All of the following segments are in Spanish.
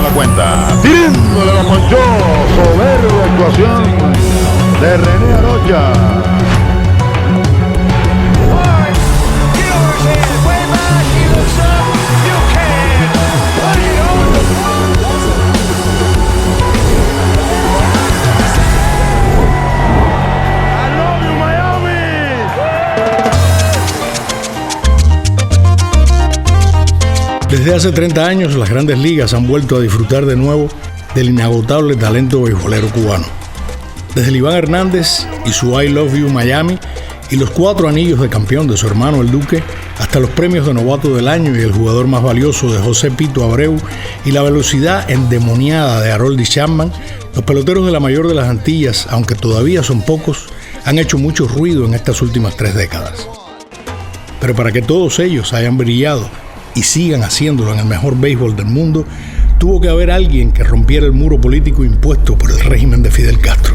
la cuenta. Tirándole la ponchó. Soberbia actuación de René Arocha. Desde hace 30 años, las grandes ligas han vuelto a disfrutar de nuevo del inagotable talento beisbolero cubano. Desde el Iván Hernández y su I Love You Miami y los 4 anillos de campeón de su hermano el Duque, hasta los premios de novato del año y el jugador más valioso de José Pito Abreu y la velocidad endemoniada de Aroldis Chapman, los peloteros de la mayor de las Antillas, aunque todavía son pocos, han hecho mucho ruido en estas últimas 3 décadas. Pero para que todos ellos hayan brillado y sigan haciéndolo en el mejor béisbol del mundo, tuvo que haber alguien que rompiera el muro político impuesto por el régimen de Fidel Castro,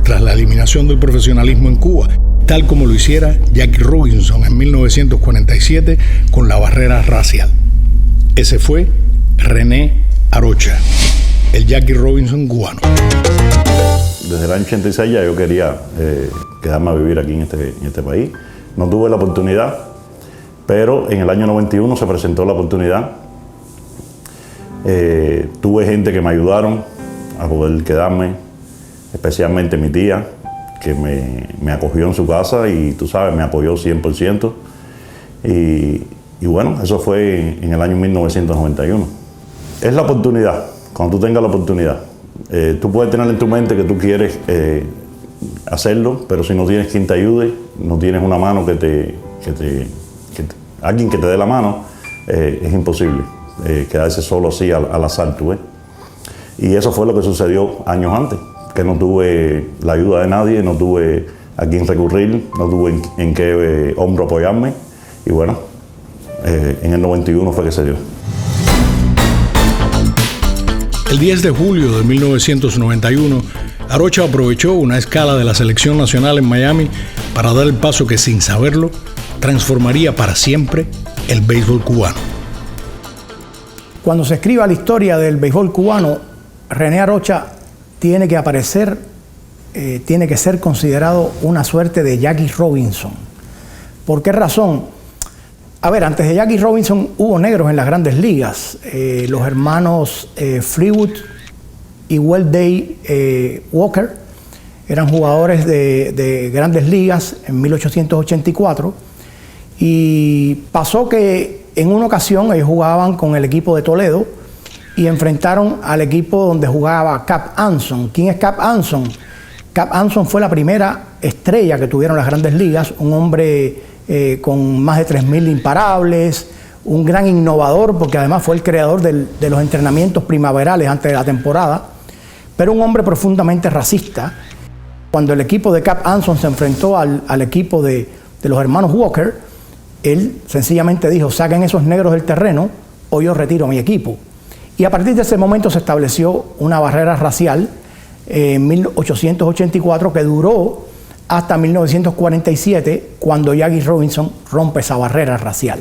tras la eliminación del profesionalismo en Cuba, tal como lo hiciera Jackie Robinson en 1947 con la barrera racial. Ese fue René Arocha, el Jackie Robinson cubano. Desde el año 86 ya yo quería quedarme a vivir aquí en este país. No tuve la oportunidad, pero en el año 91 se presentó la oportunidad. Tuve gente que me ayudaron a poder quedarme, especialmente mi tía, que me acogió en su casa y tú sabes, me apoyó 100%. Y bueno, eso fue en el año 1991. Es la oportunidad, cuando tú tengas la oportunidad. Tú puedes tener en tu mente que tú quieres hacerlo, pero si no tienes quien te ayude, no tienes una mano alguien que te dé la mano, es imposible quedarse solo así al azar, tú ves. Y eso fue lo que sucedió años antes, que no tuve la ayuda de nadie, no tuve a quién recurrir, no tuve en qué hombro apoyarme. Y bueno, en el 91 fue que se dio. El 10 de julio de 1991, Arocha aprovechó una escala de la selección nacional en Miami para dar el paso que, sin saberlo, transformaría para siempre el béisbol cubano. Cuando se escriba la historia del béisbol cubano, René Arocha tiene que aparecer, tiene que ser considerado una suerte de Jackie Robinson. ¿Por qué razón? A ver, antes de Jackie Robinson hubo negros en las grandes ligas. Los hermanos Fleetwood y Welday Walker eran jugadores de grandes ligas en 1884. Y pasó que en una ocasión ellos jugaban con el equipo de Toledo y enfrentaron al equipo donde jugaba Cap Anson. ¿Quién es Cap Anson? Cap Anson fue la primera estrella que tuvieron las grandes ligas, un hombre con más de 3.000 imparables, un gran innovador porque además fue el creador de los entrenamientos primaverales antes de la temporada, pero un hombre profundamente racista. Cuando el equipo de Cap Anson se enfrentó al equipo de los hermanos Walker, él sencillamente dijo: saquen esos negros del terreno o yo retiro mi equipo. Y a partir de ese momento se estableció una barrera racial en 1884 que duró hasta 1947, cuando Jackie Robinson rompe esa barrera racial.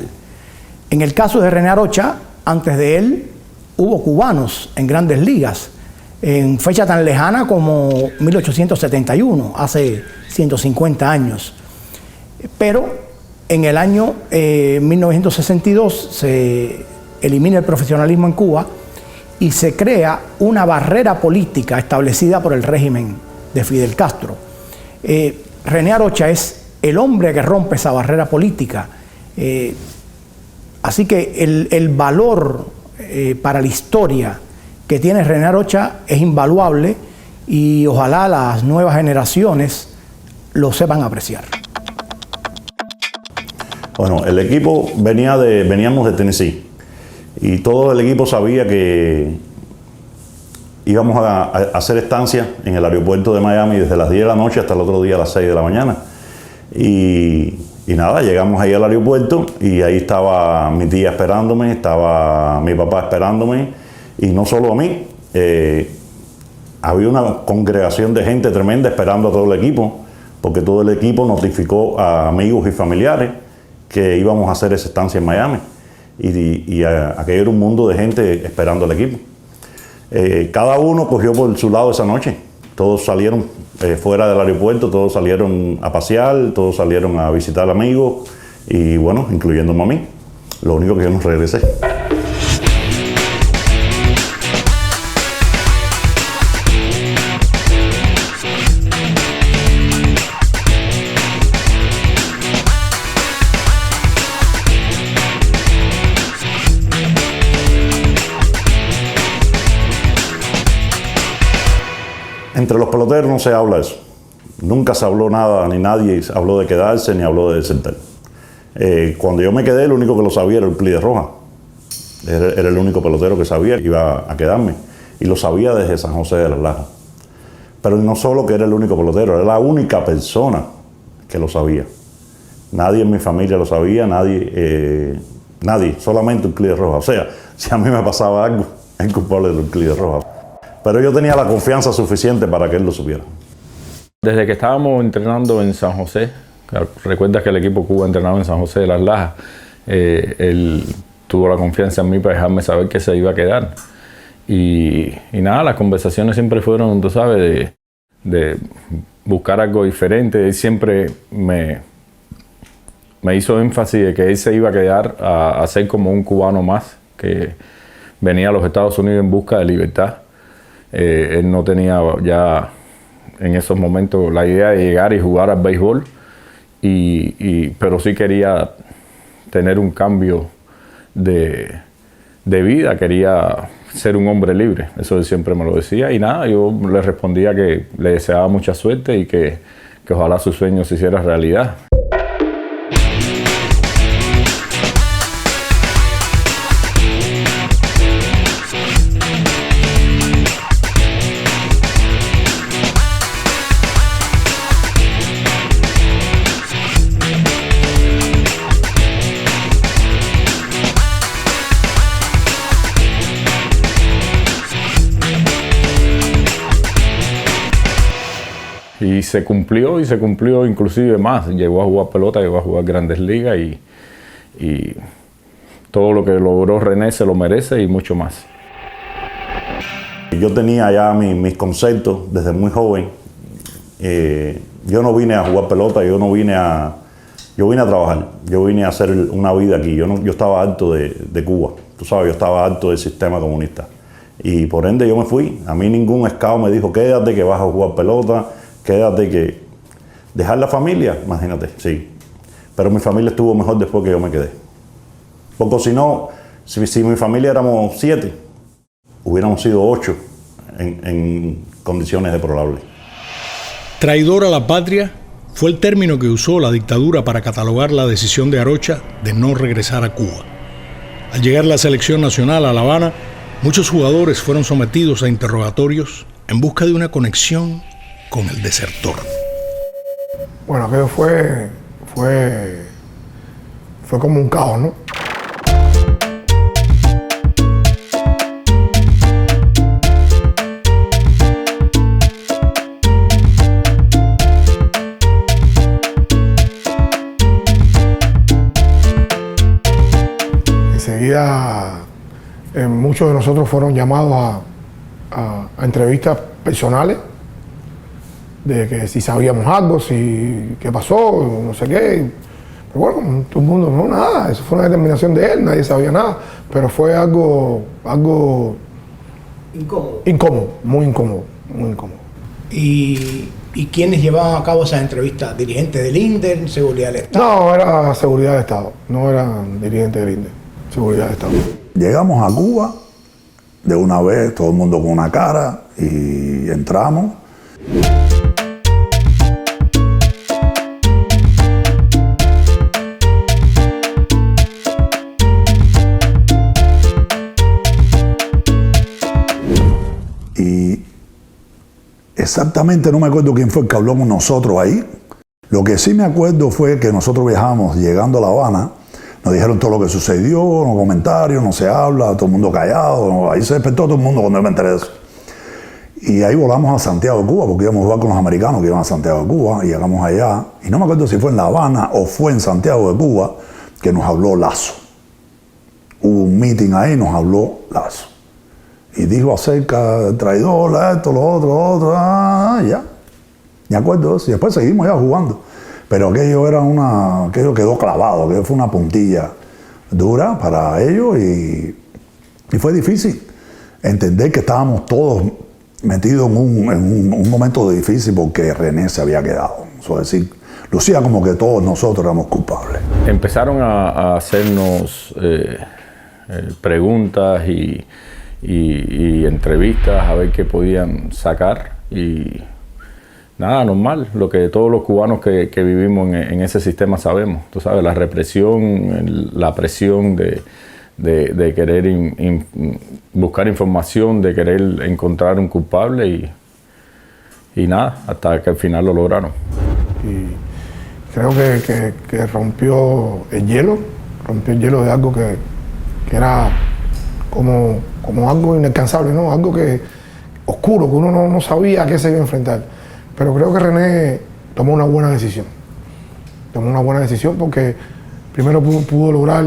En el caso de René Arocha, antes de él hubo cubanos en grandes ligas, en fecha tan lejana como 1871, hace 150 años. Pero en el año 1962 se elimina el profesionalismo en Cuba y se crea una barrera política establecida por el régimen de Fidel Castro. René Arocha es el hombre que rompe esa barrera política. Así que el valor para la historia que tiene René Arocha es invaluable y ojalá las nuevas generaciones lo sepan apreciar. Bueno, el equipo veníamos de Tennessee y todo el equipo sabía que íbamos a hacer estancia en el aeropuerto de Miami desde las 10 de la noche hasta el otro día a las 6 de la mañana. Y nada, llegamos ahí al aeropuerto y ahí estaba mi tía esperándome, estaba mi papá esperándome, y no solo a mí, había una congregación de gente tremenda esperando a todo el equipo, porque todo el equipo notificó a amigos y familiares que íbamos a hacer esa estancia en Miami. Y aquello era un mundo de gente esperando al equipo. Cada uno cogió por su lado esa noche. Todos salieron fuera del aeropuerto, todos salieron a pasear, todos salieron a visitar amigos y bueno, incluyéndome a mí. Lo único que yo no regresé. Entre los peloteros no se habla eso. Nunca se habló nada, ni nadie habló de quedarse, ni habló de desertar. Cuando yo me quedé, el único que lo sabía era el Pli de Roja. Era el único pelotero que sabía que iba a quedarme. Y lo sabía desde San José de las Lajas. Pero no solo que era el único pelotero, era la única persona que lo sabía. Nadie en mi familia lo sabía, nadie, solamente el Pli de Roja. O sea, si a mí me pasaba algo, el culpable era el Pli de Roja. Pero yo tenía la confianza suficiente para que él lo supiera. Desde que estábamos entrenando en San José, recuerdas que el equipo Cuba entrenaba en San José de las Lajas, él tuvo la confianza en mí para dejarme saber que se iba a quedar. Y nada, las conversaciones siempre fueron, tú sabes, de buscar algo diferente. Él siempre me hizo énfasis de que él se iba a quedar a ser como un cubano más, que venía a los Estados Unidos en busca de libertad. Él no tenía ya en esos momentos la idea de llegar y jugar al béisbol, pero sí quería tener un cambio de vida, quería ser un hombre libre. Eso él siempre me lo decía y nada, yo le respondía que le deseaba mucha suerte y que ojalá su sueño se hiciera realidad. Y se cumplió inclusive más. Llegó a jugar pelota, llegó a jugar Grandes Ligas y todo lo que logró René se lo merece y mucho más. Yo tenía ya mis conceptos desde muy joven. Yo no vine a jugar pelota, yo vine a trabajar. Yo vine a hacer una vida aquí. Yo estaba harto de Cuba. Tú sabes, yo estaba harto del sistema comunista. Y por ende yo me fui. A mí ningún scout me dijo, quédate que vas a jugar pelota. Quédate que... Dejar la familia, imagínate, sí. Pero mi familia estuvo mejor después que yo me quedé. Porque si no, si mi familia éramos 7, hubiéramos sido 8 en condiciones deplorables. Traidor a la patria fue el término que usó la dictadura para catalogar la decisión de Arocha de no regresar a Cuba. Al llegar la selección nacional a La Habana, muchos jugadores fueron sometidos a interrogatorios en busca de una conexión con el desertor. Bueno, aquello fue como un caos, ¿no? Enseguida muchos de nosotros fueron llamados a entrevistas personales de que si sabíamos algo, si qué pasó, no sé qué. Pero bueno, todo el mundo, no, nada, eso fue una determinación de él, nadie sabía nada, pero fue algo incómodo, muy incómodo. ¿Y quiénes llevaban a cabo esas entrevistas? ¿Dirigentes del INDER, seguridad del Estado? No, era seguridad del Estado, no eran dirigentes del INDER, seguridad del Estado. Llegamos a Cuba, de una vez, todo el mundo con una cara, y entramos. Exactamente no me acuerdo quién fue el que habló con nosotros ahí. Lo que sí me acuerdo fue que nosotros viajamos llegando a La Habana, nos dijeron todo lo que sucedió, no comentarios, no se habla, todo el mundo callado, ahí se despertó todo el mundo cuando yo me enteré de eso. Y ahí volamos a Santiago de Cuba, porque íbamos a jugar con los americanos que iban a Santiago de Cuba, y llegamos allá, y no me acuerdo si fue en La Habana o fue en Santiago de Cuba, que nos habló Lazo. Hubo un meeting ahí, nos habló Lazo. y dijo acerca del traidor, esto, lo otro, ya. Me acuerdo de eso. Y después seguimos ya jugando. Pero aquello quedó clavado, aquello fue una puntilla dura para ellos y fue difícil entender que estábamos todos metidos en un momento difícil porque René se había quedado. Eso es decir, lucía como que todos nosotros éramos culpables. Empezaron a hacernos preguntas y entrevistas a ver qué podían sacar y nada, normal, lo que todos los cubanos que vivimos en ese sistema sabemos. Tú sabes, la represión, la presión de querer buscar información, de querer encontrar un culpable y nada, hasta que al final lo lograron. Y creo que rompió el hielo de algo que era como algo inalcanzable, ¿no? Algo que oscuro, que uno no sabía a qué se iba a enfrentar. Pero creo que René tomó una buena decisión. Tomó una buena decisión porque primero pudo lograr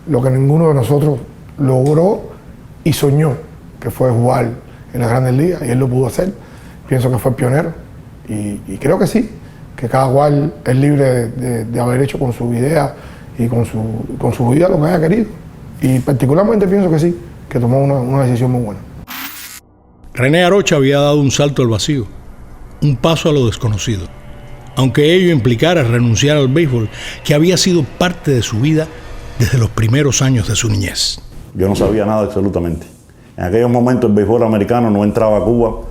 lo que ninguno de nosotros logró y soñó, que fue jugar en las Grandes Ligas, y él lo pudo hacer. Pienso que fue pionero y creo que sí, que cada cual es libre de haber hecho con su idea y con su vida lo que haya querido. Y particularmente pienso que sí, que tomó una decisión muy buena. René Arocha había dado un salto al vacío, un paso a lo desconocido, aunque ello implicara renunciar al béisbol, que había sido parte de su vida desde los primeros años de su niñez. Yo no sabía nada absolutamente. En aquellos momentos el béisbol americano no entraba a Cuba,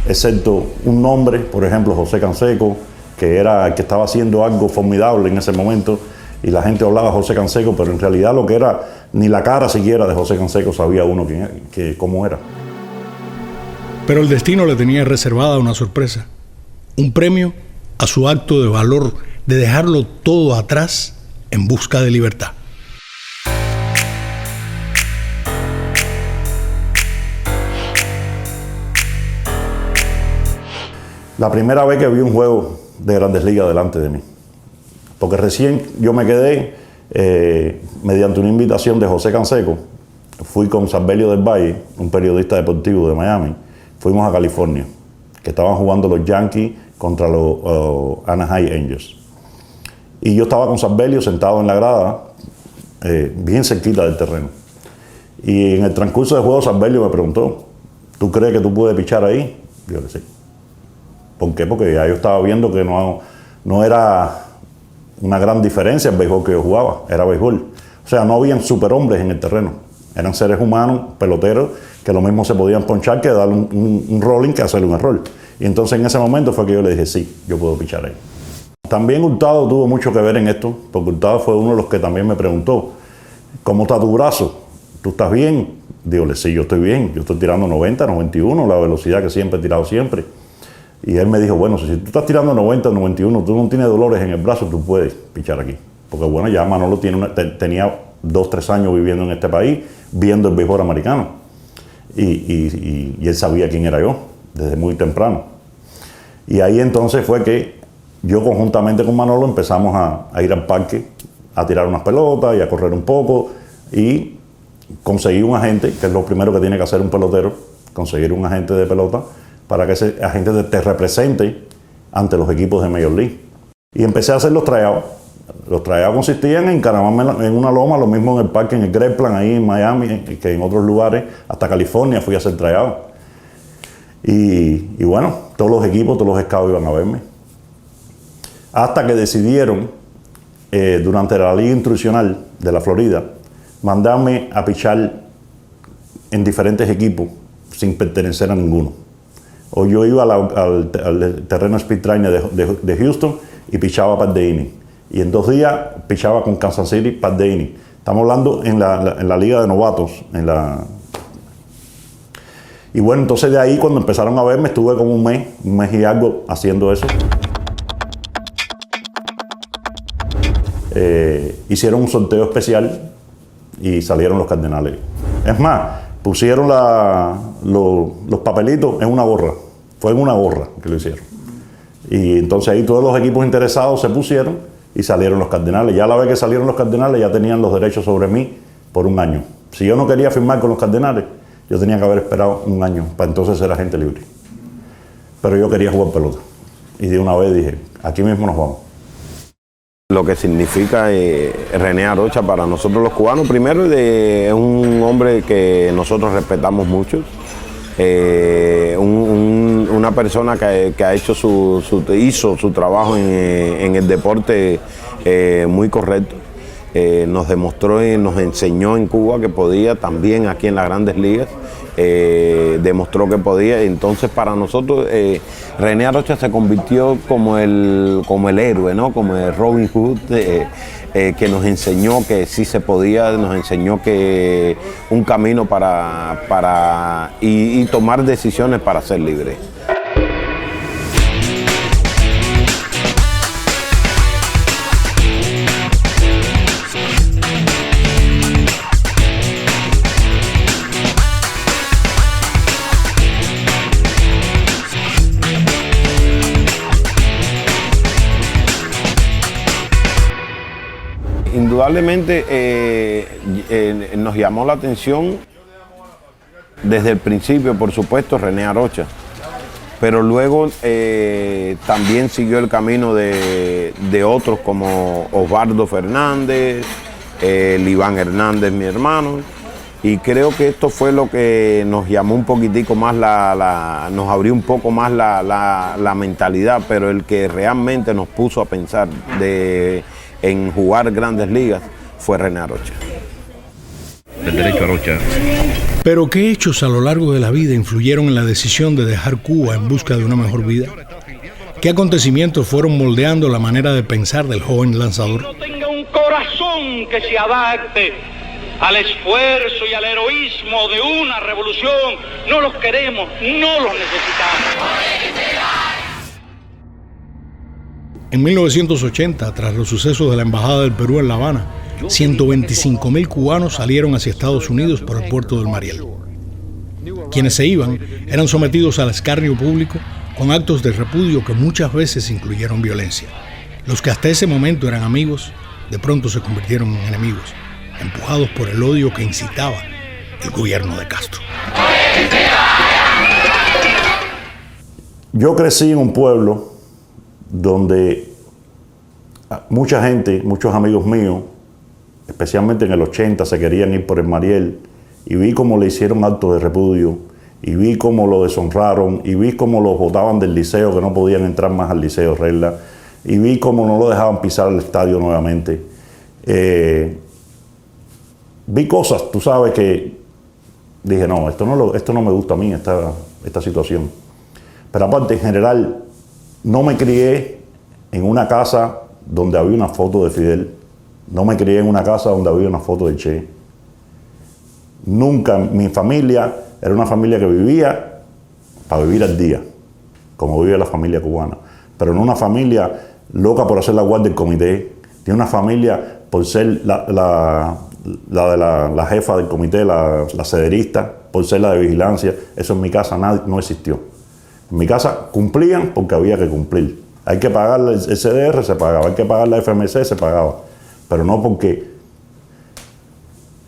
excepto un nombre, por ejemplo José Canseco, que era el que estaba haciendo algo formidable en ese momento, y la gente hablaba de José Canseco, pero en realidad lo que era, ni la cara siquiera de José Canseco sabía uno cómo era. Pero el destino le tenía reservada una sorpresa, un premio a su acto de valor de dejarlo todo atrás en busca de libertad. La primera vez que vi un juego de Grandes Ligas delante de mí, porque recién yo me quedé, mediante una invitación de José Canseco, fui con Sarbelio del Valle, un periodista deportivo de Miami, fuimos a California, que estaban jugando los Yankees contra los Anaheim Angels. Y yo estaba con Sarbelio sentado en la grada, bien cerquita del terreno. Y en el transcurso del juego Sarbelio me preguntó, ¿tú crees que tú puedes pichar ahí? Yo le dije, sí. ¿Por qué? Porque ya yo estaba viendo que no era una gran diferencia el béisbol que yo jugaba, era béisbol. O sea, no habían superhombres en el terreno. Eran seres humanos, peloteros, que lo mismo se podían ponchar que darle un rolling que hacerle un error. Y entonces en ese momento fue que yo le dije, sí, yo puedo pichar ahí. También Hurtado tuvo mucho que ver en esto, porque Hurtado fue uno de los que también me preguntó, ¿cómo está tu brazo? ¿Tú estás bien? Dígole, sí, yo estoy bien, yo estoy tirando 90, 91, la velocidad que siempre he tirado siempre. Y él me dijo, bueno, si tú estás tirando 90, 91, tú no tienes dolores en el brazo, tú puedes pichar aquí. Porque bueno, ya Manolo tenía 2, 3 años viviendo en este país, viendo el béisbol americano. Y él sabía quién era yo, desde muy temprano. Y ahí entonces fue que yo conjuntamente con Manolo empezamos a ir al parque, a tirar unas pelotas y a correr un poco. Y conseguí un agente, que es lo primero que tiene que hacer un pelotero, conseguir un agente de pelota, para que ese agente te represente ante los equipos de Major League. Y empecé a hacer los tryouts. Los tryouts consistían en encaramarme en una loma, lo mismo en el parque, en el Grapeland, ahí en Miami, que en otros lugares, hasta California fui a hacer tryouts. Y bueno, todos los equipos, todos los scouts iban a verme. Hasta que decidieron, durante la Liga Instruccional de la Florida, mandarme a pichar en diferentes equipos sin pertenecer a ninguno. O yo iba al terreno Speed Trainer de Houston y pichaba par de innings. Y en 2 días pichaba con Kansas City par de innings. Estamos hablando en la liga de novatos. Y bueno, entonces de ahí cuando empezaron a verme estuve como un mes y algo haciendo eso. Hicieron un sorteo especial y salieron los Cardenales. Es más, pusieron los papelitos en una gorra. Fue en una gorra que lo hicieron. Y entonces ahí todos los equipos interesados se pusieron y salieron los Cardenales. Ya a la vez que salieron los Cardenales ya tenían los derechos sobre mí por 1 año. Si yo no quería firmar con los Cardenales, yo tenía que haber esperado un año para entonces ser agente libre. Pero yo quería jugar pelota. Y de una vez dije, aquí mismo nos vamos. Lo que significa René Arocha para nosotros los cubanos, primero es un hombre que nosotros respetamos mucho, una persona que ha hecho hizo su trabajo en el deporte muy correcto. Nos demostró y nos enseñó en Cuba que podía, también aquí en las Grandes Ligas, demostró que podía. Entonces para nosotros René Arocha se convirtió como el héroe, ¿no? Como el Robin Hood, que nos enseñó que sí se podía, nos enseñó que un camino y tomar decisiones para ser libre. Indudablemente nos llamó la atención desde el principio, por supuesto, René Arocha, pero luego también siguió el camino de otros como Osvaldo Fernández, Iván Hernández, mi hermano, y creo que esto fue lo que nos llamó un poquitico más, nos abrió un poco más la mentalidad, pero el que realmente nos puso a pensar en jugar Grandes Ligas fue René Arocha. Del derecho Arocha. Pero ¿qué hechos a lo largo de la vida influyeron en la decisión de dejar Cuba en busca de una mejor vida? ¿Qué acontecimientos fueron moldeando la manera de pensar del joven lanzador? No tenga un corazón que se adapte al esfuerzo y al heroísmo de una revolución. No los queremos, no los necesitamos. En 1980, tras los sucesos de la Embajada del Perú en La Habana, 125.000 cubanos salieron hacia Estados Unidos por el puerto del Mariel. Quienes se iban eran sometidos al escarnio público con actos de repudio que muchas veces incluyeron violencia. Los que hasta ese momento eran amigos, de pronto se convirtieron en enemigos, empujados por el odio que incitaba el gobierno de Castro. Yo crecí en un pueblo donde mucha gente, muchos amigos míos, especialmente en el 80, se querían ir por el Mariel, y vi cómo le hicieron actos de repudio, y vi cómo lo deshonraron, y vi cómo los botaban del liceo, que no podían entrar más al liceo Regla, y vi cómo no lo dejaban pisar al estadio nuevamente. Vi cosas, tú sabes, que dije, no, esto no me gusta a mí, esta situación. Pero aparte, en general, no me crié en una casa donde había una foto de Fidel. No me crié en una casa donde había una foto de Che. Nunca, mi familia era una familia que vivía para vivir al día, como vive la familia cubana. Pero no una familia loca por hacer la guardia del comité, ni una familia por ser la jefa del comité, la cederista, por ser la de vigilancia. Eso en mi casa no existió. En mi casa cumplían porque había que cumplir. Hay que pagar el CDR, se pagaba. Hay que pagar la FMC, se pagaba. Pero no porque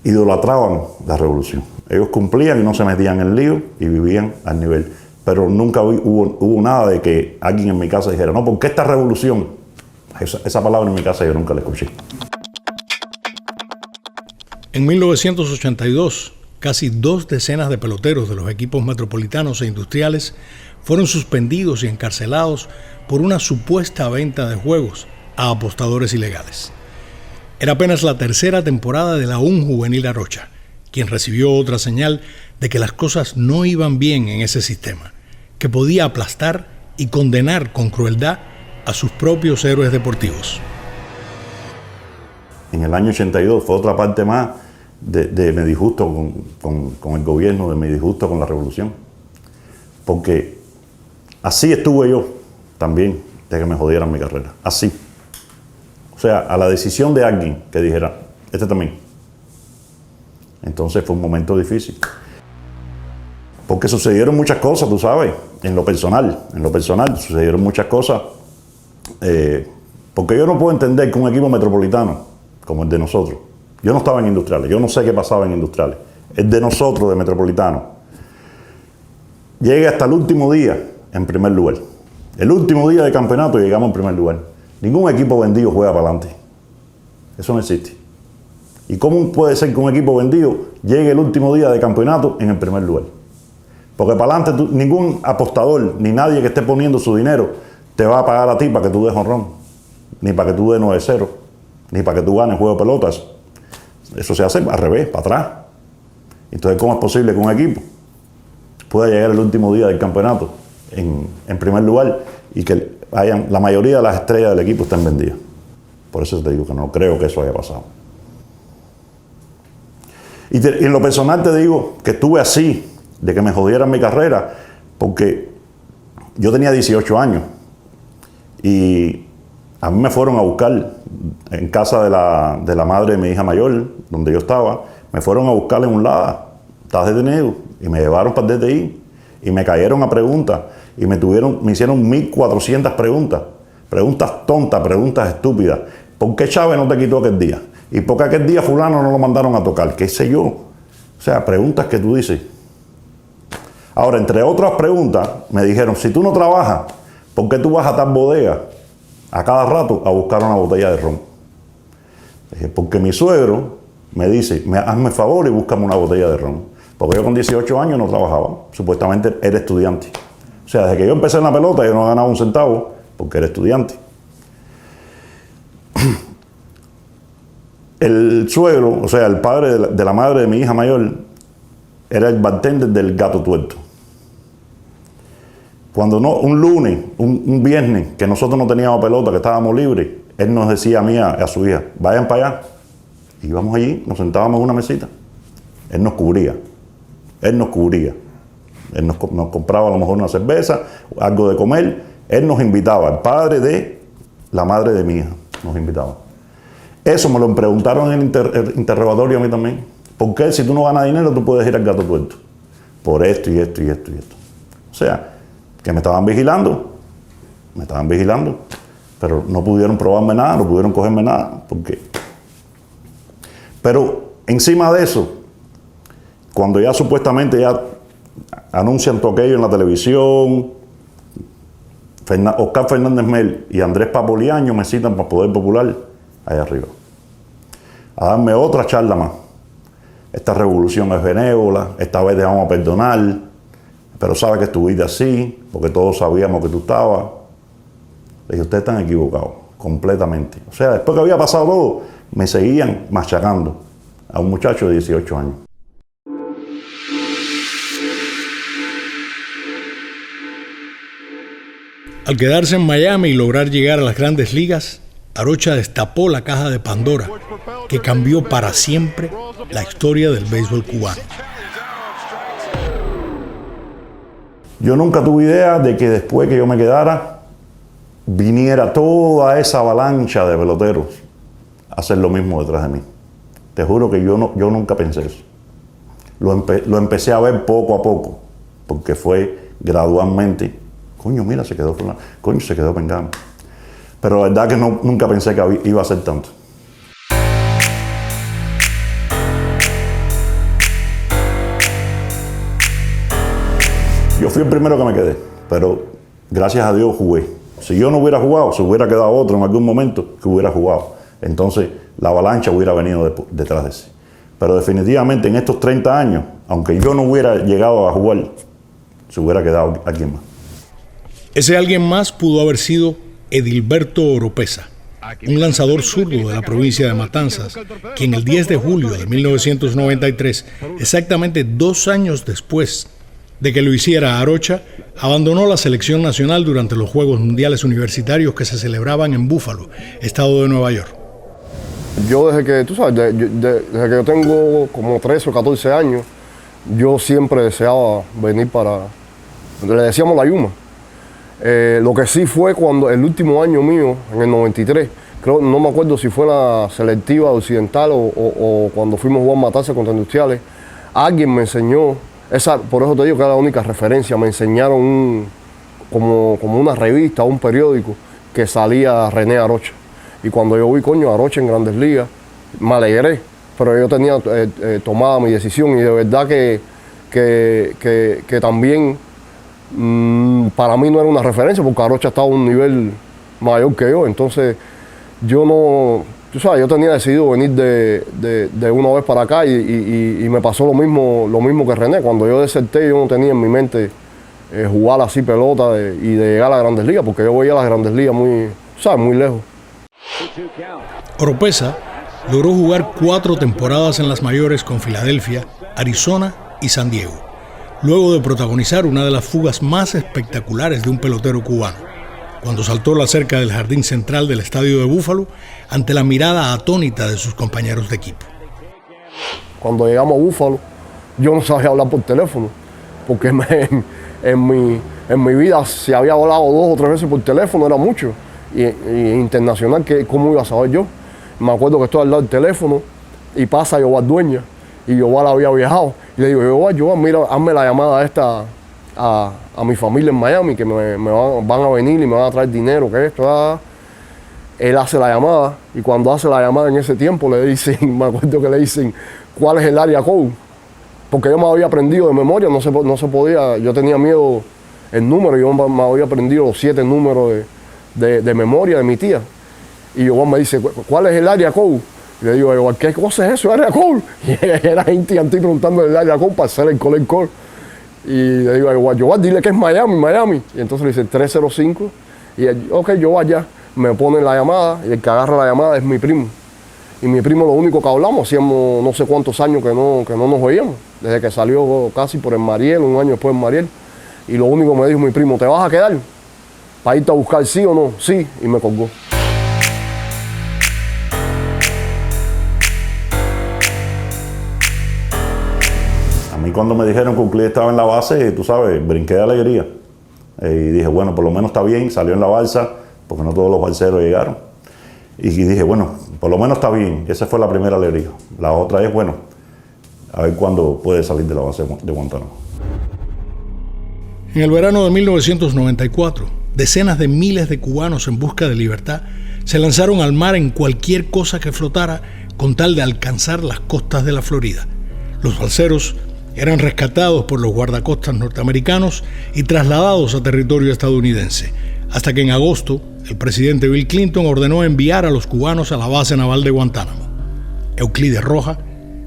idolatraban la revolución. Ellos cumplían y no se metían en lío y vivían al nivel. Pero nunca hubo nada de que alguien en mi casa dijera, no, ¿por qué esta revolución? Esa palabra en mi casa yo nunca la escuché. En 1982, casi 2 decenas de peloteros de los equipos metropolitanos e industriales fueron suspendidos y encarcelados por una supuesta venta de juegos a apostadores ilegales. Era apenas la tercera temporada de la un juvenil Arocha, quien recibió otra señal de que las cosas no iban bien en ese sistema, que podía aplastar y condenar con crueldad a sus propios héroes deportivos. En el año 82 fue otra parte más de mi disgusto con el gobierno, de mi disgusto con la revolución. Porque así estuve yo también de que me jodieran mi carrera. Así. O sea, a la decisión de alguien que dijera, también. Entonces fue un momento difícil. Porque sucedieron muchas cosas, tú sabes, en lo personal sucedieron muchas cosas. Porque yo no puedo entender que un equipo metropolitano como el de nosotros, yo no estaba en Industriales, yo no sé qué pasaba en Industriales, el de nosotros, de Metropolitano, llegue hasta el último día en primer lugar. El último día de campeonato llegamos en primer lugar. Ningún equipo vendido juega para adelante. Eso no existe. ¿Y cómo puede ser que un equipo vendido llegue el último día de campeonato en el primer lugar? Porque para adelante ningún apostador, ni nadie que esté poniendo su dinero, te va a pagar a ti para que tú des jonrón, ni para que tú des 9-0, ni para que tú ganes juego de pelotas. Eso se hace al revés, para atrás. Entonces, ¿cómo es posible que un equipo pueda llegar el último día del campeonato en primer lugar y que la mayoría de las estrellas del equipo estén vendidas? Por eso te digo que no creo que eso haya pasado. Y en lo personal te digo que estuve así, de que me jodieran mi carrera, porque yo tenía 18 años y a mí me fueron a buscar en casa de la madre de mi hija mayor, donde yo estaba. Me fueron a buscar en un lado, estás detenido, y me llevaron para el DTI y me cayeron a preguntas y me hicieron 1400 preguntas, preguntas tontas, preguntas estúpidas. ¿Por qué Chávez no te quitó aquel día? ¿Y por qué aquel día fulano no lo mandaron a tocar? ¿Qué sé yo? O sea, preguntas que tú dices. Ahora, entre otras preguntas, me dijeron, si tú no trabajas, ¿por qué tú vas a tal bodega a cada rato a buscar una botella de ron? Dije, porque mi suegro me dice, hazme el favor y búscame una botella de ron. Porque yo con 18 años no trabajaba, supuestamente era estudiante. O sea, desde que yo empecé en la pelota yo no ganaba un centavo porque era estudiante. El suegro, o sea, el padre de la madre de mi hija mayor, era el bartender del Gato Tuerto. Cuando un lunes, un viernes, que nosotros no teníamos pelota, que estábamos libres, él nos decía a mí, a su hija, vayan para allá. Y íbamos allí, nos sentábamos en una mesita. Él nos cubría. Él nos compraba a lo mejor una cerveza, algo de comer. Él nos invitaba, el padre de la madre de mi hija nos invitaba. Eso me lo preguntaron en el interrogatorio a mí también. ¿Por qué si tú no ganas dinero tú puedes ir al Gato Tuerto? Por esto y esto y esto y esto. O sea, que me estaban vigilando, pero no pudieron probarme nada, no pudieron cogerme nada, porque... Pero encima de eso, cuando ya supuestamente ya anuncian todo aquello en la televisión, Oscar Fernández Mel y Andrés Papoliaño me citan para Poder Popular allá arriba, a darme otra charla más. Esta revolución es benévola, esta vez te vamos a perdonar, pero sabes que estuviste así, porque todos sabíamos que tú estabas. Le dije, ustedes están equivocados, completamente. O sea, después que había pasado todo, me seguían machacando a un muchacho de 18 años. Al quedarse en Miami y lograr llegar a las grandes ligas, Arocha destapó la caja de Pandora que cambió para siempre la historia del béisbol cubano. Yo nunca tuve idea de que después que yo me quedara, viniera toda esa avalancha de peloteros a hacer lo mismo detrás de mí. Te juro que yo nunca pensé eso. Lo empecé a ver poco a poco, porque fue gradualmente. Coño, mira, se quedó fulano. Coño, se quedó Pengano. Pero la verdad que nunca pensé que iba a ser tanto. Yo fui el primero que me quedé, pero gracias a Dios jugué. Si yo no hubiera jugado, se hubiera quedado otro en algún momento que hubiera jugado. Entonces la avalancha hubiera venido detrás de ese. Pero definitivamente en estos 30 años, aunque yo no hubiera llegado a jugar, se hubiera quedado alguien más. Ese alguien más pudo haber sido Edilberto Oropesa, un lanzador zurdo de la provincia de Matanzas, quien el 10 de julio de 1993, exactamente 2 años después de que lo hiciera Arocha, abandonó la selección nacional durante los Juegos Mundiales Universitarios que se celebraban en Buffalo, estado de Nueva York. Yo desde que, tú sabes, desde que yo tengo como 13 o 14 años, yo siempre deseaba venir para, le decíamos la Yuma. Lo que sí fue cuando el último año mío, en el 93, creo, no me acuerdo si fue la selectiva occidental o cuando fuimos a jugar Matanzas contra Industriales, alguien me enseñó, por eso te digo que era la única referencia, me enseñaron como una revista, un periódico que salía René Arocha. Y cuando yo vi, coño, Arocha en Grandes Ligas, me alegré, pero yo tenía tomada mi decisión y de verdad que también para mí no era una referencia porque Arocha estaba a un nivel mayor que yo, entonces yo no, tú sabes, yo tenía decidido venir de una vez para acá y me pasó lo mismo que René. Cuando yo deserté, yo no tenía en mi mente jugar así pelota y de llegar a las Grandes Ligas, porque yo veía las Grandes Ligas muy, ¿sabes?, muy lejos. Oropesa logró jugar 4 temporadas en las mayores con Filadelfia, Arizona y San Diego, luego de protagonizar una de las fugas más espectaculares de un pelotero cubano, cuando saltó la cerca del jardín central del estadio de Búfalo ante la mirada atónita de sus compañeros de equipo. Cuando llegamos a Búfalo, yo no sabía hablar por teléfono, porque en mi vida, si había hablado 2 o 3 veces por teléfono, era mucho. Y internacional, ¿cómo iba a saber yo? Me acuerdo que estoy al lado del teléfono y pasa Yoval Dueña, y Yoval había viajado. Y le digo, Yoval, mira, hazme la llamada esta a mi familia en Miami, que me van a venir y me van a traer dinero, que esto. Él hace la llamada, y cuando hace la llamada en ese tiempo le dicen, me acuerdo que le dicen, ¿cuál es el área code? Porque yo me había aprendido de memoria, no se podía, yo tenía miedo el número, yo me había aprendido los 7 números de memoria de mi tía. Y Yoval me dice, ¿cuál es el área code? Y le digo, Yoval, ¿qué cosa es eso, área code? Y era gente preguntando el área code para hacer el collect call. Y le digo, Yoval, dile que es Miami. Y entonces le dice 305. Y él, ok, Yoval, ya. Me pone la llamada, y el que agarra la llamada es mi primo. Y mi primo, lo único que hablamos, hacíamos no sé cuántos años que no nos oíamos, desde que salió casi por el Mariel, un año después en Mariel. Y lo único que me dijo mi primo, ¿te vas a quedar para irte a buscar, sí o no? Sí, y me colgó. A mí cuando me dijeron que Euclides estaba en la base, tú sabes, brinqué de alegría. Y dije, bueno, por lo menos está bien, salió en la balsa, porque no todos los balseros llegaron. Y dije, bueno, por lo menos está bien. Esa fue la primera alegría. La otra es, bueno, a ver cuándo puede salir de la base de Guantánamo. En el verano de 1994, decenas de miles de cubanos en busca de libertad se lanzaron al mar en cualquier cosa que flotara con tal de alcanzar las costas de la Florida. Los balseros eran rescatados por los guardacostas norteamericanos y trasladados a territorio estadounidense, hasta que en agosto el presidente Bill Clinton ordenó enviar a los cubanos a la base naval de Guantánamo. Euclides Rojas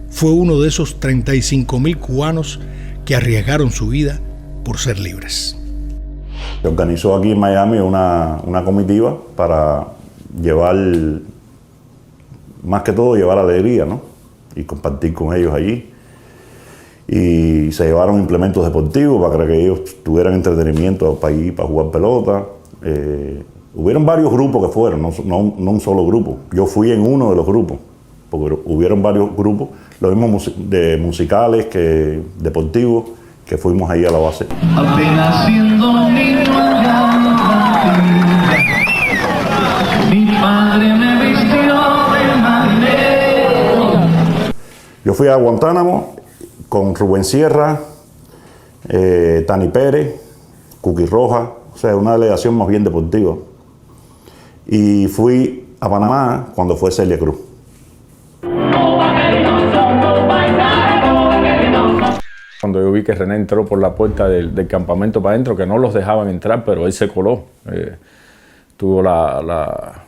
fue uno de esos 35,000 cubanos que arriesgaron su vida por ser libres. Se organizó aquí en Miami una comitiva para llevar, más que todo, llevar alegría, ¿no? Y compartir con ellos allí. Y se llevaron implementos deportivos para que ellos tuvieran entretenimiento para ir, para jugar pelota. Hubieron varios grupos que fueron, no un solo grupo. Yo fui en uno de los grupos, porque hubieron varios grupos, lo mismo de musicales que deportivos, que fuimos ahí a la base. Apenas siendo niño mi padre me vistió de marinero. Yo fui a Guantánamo con Rubén Sierra, Tani Pérez, Cuqui Rojas, o sea, una delegación más bien deportiva. Y fui a Panamá cuando fue Celia Cruz. Cuando yo vi que René entró por la puerta del campamento para adentro, que no los dejaban entrar, pero él se coló. Tuvo la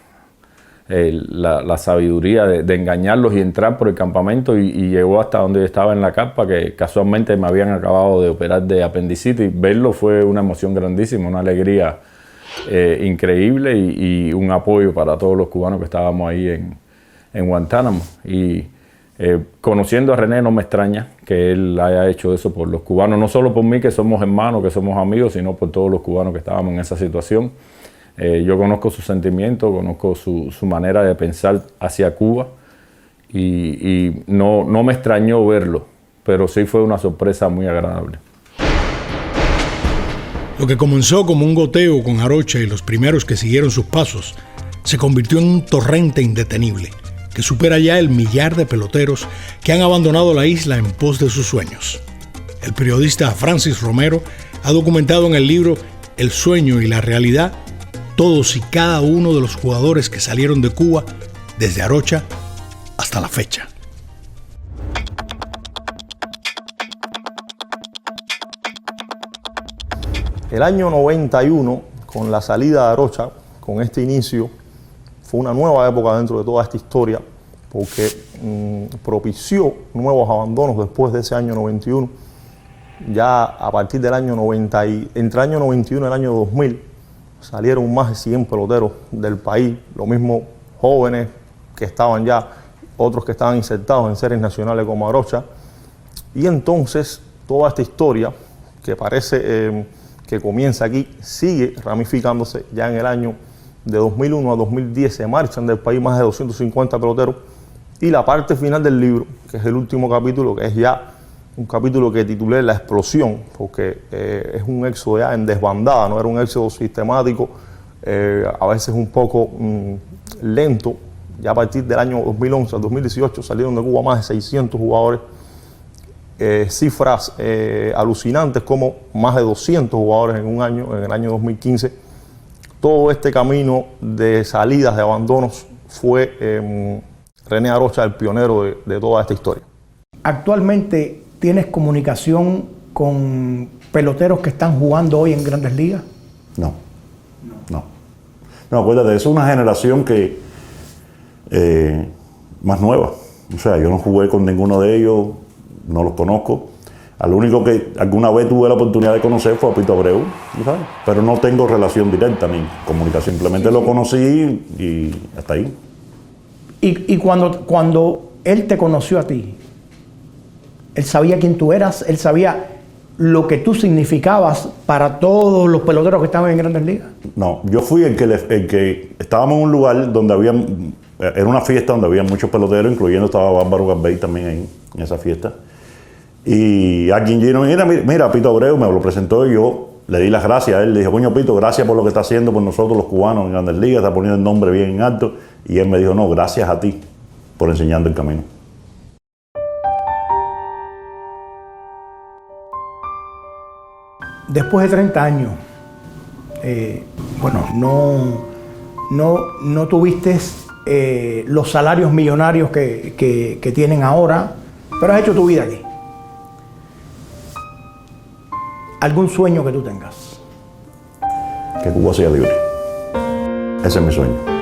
sabiduría de engañarlos y entrar por el campamento y llegó hasta donde estaba en la carpa, que casualmente me habían acabado de operar de apendicitis. Verlo fue una emoción grandísima, una alegría increíble y un apoyo para todos los cubanos que estábamos ahí en Guantánamo. Y conociendo a René, no me extraña que él haya hecho eso por los cubanos, no solo por mí, que somos hermanos, que somos amigos, sino por todos los cubanos que estábamos en esa situación. Yo conozco sus sentimientos, conozco su manera de pensar hacia Cuba y no me extrañó verlo, pero sí fue una sorpresa muy agradable. Lo que comenzó como un goteo con Arocha y los primeros que siguieron sus pasos, se convirtió en un torrente indetenible que supera ya el millar de peloteros que han abandonado la isla en pos de sus sueños. El periodista Francis Romero ha documentado en el libro El sueño y la realidad todos y cada uno de los jugadores que salieron de Cuba desde Arocha hasta la fecha. El año 91, con la salida de Arocha, con este inicio, fue una nueva época dentro de toda esta historia, porque propició nuevos abandonos después de ese año 91. Ya a partir del año 90, entre el año 91 y el año 2000, salieron más de 100 peloteros del país, lo mismo jóvenes que estaban ya, otros que estaban insertados en series nacionales como Arocha. Y entonces toda esta historia, que parece que comienza aquí, sigue ramificándose. Ya en el año de 2001 a 2010 se marchan del país más de 250 peloteros. Y la parte final del libro, que es el último capítulo, que es ya un capítulo que titulé La Explosión, porque es un éxodo ya en desbandada, no era un éxodo sistemático, a veces un poco lento. Ya a partir del año 2011 al 2018 salieron de Cuba más de 600 jugadores, cifras alucinantes como más de 200 jugadores en un año, en el año 2015. Todo este camino de salidas, de abandonos, fue René Arocha el pionero de toda esta historia. ¿Actualmente tienes comunicación con peloteros que están jugando hoy en Grandes Ligas? No. No, acuérdate, es una generación que más nueva. O sea, yo no jugué con ninguno de ellos, no los conozco. Al único que alguna vez tuve la oportunidad de conocer fue a Pito Abreu, ¿sabes? Pero no tengo relación directa ni comunicación, simplemente lo conocí y hasta ahí. Y cuando él te conoció a ti, él sabía quién tú eras, él sabía lo que tú significabas para todos los peloteros que estaban en Grandes Ligas. No, yo fui el que estábamos en un lugar donde era una fiesta donde había muchos peloteros, incluyendo estaba Bárbaro Garbey también ahí, en esa fiesta. Y alguien llegó, mira, Pito Abreu me lo presentó y yo le di las gracias a él. Le dije, coño Pito, gracias por lo que está haciendo por nosotros los cubanos en Grandes Ligas, está poniendo el nombre bien en alto. Y él me dijo, no, gracias a ti por enseñando el camino. Después de 30 años, no tuviste los salarios millonarios que tienen ahora, pero has hecho tu vida aquí. ¿Algún sueño que tú tengas? Que Cuba sea libre. Ese es mi sueño.